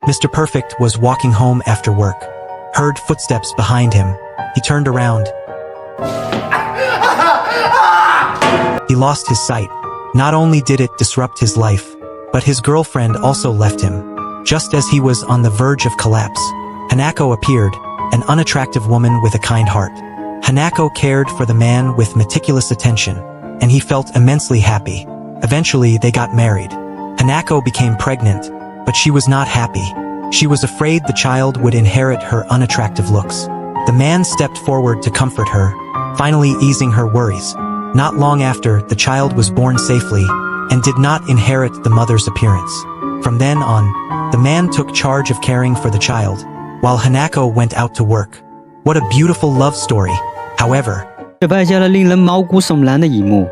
Mr. Perfect was walking home after work. Heard footsteps behind him. He turned around. He lost his sight. Not only did it disrupt his life, but his girlfriend also left him. Just as he was on the verge of collapse, Hanako appeared, an unattractive woman with a kind heart. Hanako cared for the man with meticulous attention, and he felt immensely happy. Eventually, they got married. Hanako became pregnant, but she was not happy. She was afraid the child would inherit her unattractive looks. The man stepped forward to comfort her, finally easing her worries. Not long after, the child was born safely and did not inherit the mother's appearance. From then on, the man took charge of caring for the child, while Hanako went out to work. What a beautiful love story. However, 这拍下了令人毛骨悚然的一幕。